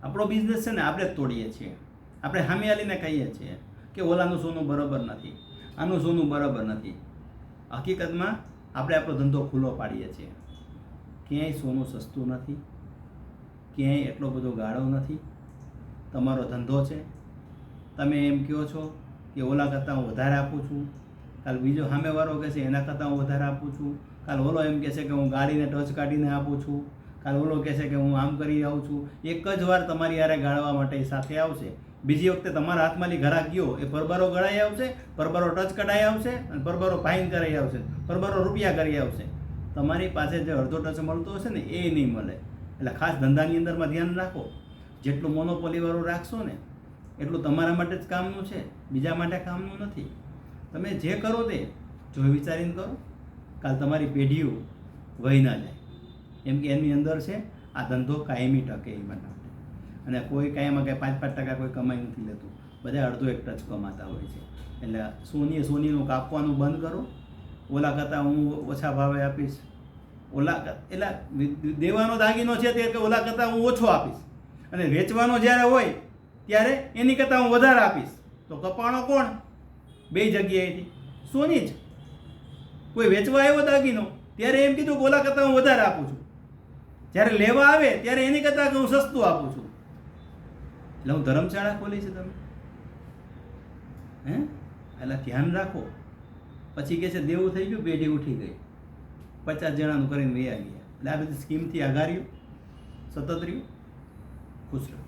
આપણો બિઝનેસ છે ને આપણે જ તોડીએ છીએ. આપણે સામે આલીને કહીએ છીએ કે ઓલાનું સોનું બરાબર નથી, આનું સોનું બરાબર નથી. હકીકતમાં આપણે આપણો ધંધો ખુલ્લો પાડીએ છીએ. ક્યાંય સોનું સસ્તું નથી, ક્યાંય એટલો બધો ગાળો નથી. તમારો ધંધો છે, તમે એમ કહો છો કે ઓલા કરતાં હું વધારે આપું છું, કાલ બીજો સામેવાળો કહે છે એના કરતાં હું વધારે આપું છું, કાલ ઓલો એમ કહે છે કે હું ગાડીને ટચ કાઢીને આપું છું, કાલ ઓલો કહે છે કે હું આમ કરી આવું છું. એક જ વાર તમારી યારે ગાળવા માટે એ સાથે આવશે. બીજી વખતે તમારા હાથમાંથી ઘરાક ગયો એ પરબરો ગળાઈ આવશે, પરબરો ટચ કઢાઈ આવશે અને પરબરો ફાઇન કરાઈ આવશે, પરબરો રૂપિયા કરી આવશે. તમારી પાસે જે અડધો ટચ મળતો હશે ને એ નહીં મળે. એટલે ખાસ ધંધાની અંદરમાં ધ્યાન રાખો. જેટલું મોનોપોલીવાળું રાખશો ને એટલું તમારા માટે જ કામનું છે, બીજા માટે કામનું નથી. તમે જે કરો તે જોઈ વિચારીને કરો. કાલ તમારી પેઢીઓ વહી ના જાય. એમ કે એની અંદર છે આ ધંધો કાયમી ટકે એ માટે. અને કોઈ કાંઈમાં કાંઈ 5-5% કોઈ કમાઈ નથી લેતું. બધા અડધો એક ટચ કમાતા હોય છે. એટલે સોનીનું કાપવાનું બંધ કરો. ઓલા કરતાં હું ઓછા ભાવે આપીશ, ઓલા એટલે દેવાનો દાગીનો છે તે કે ઓલા કરતાં હું ઓછો આપીશ, અને વેચવાનો જ્યારે હોય ત્યારે એની કરતાં હું વધારે આપીશ. તો કપાણો કોણ? બે જગ્યાએથી સોની જ. કોઈ વેચવા આવ્યો દાગીનો ત્યારે એમ કીધું કે ઓલા કરતાં હું વધારે આપું છું, જ્યારે લેવા આવે ત્યારે એની કરતાં હું સસ્તું આપું છું. એટલે હું ધર્મશાળા ખોલી છે તમે એટલે ધ્યાન રાખો. પછી કહે છે દેવું થઈ ગયું, પેઢી ઉઠી ગઈ, 50 જણાનું કરીને વૈયા ગયા. એટલે આ બધી સ્કીમથી આઘાર્યું સતત રહ્યું. ખુશ રહો.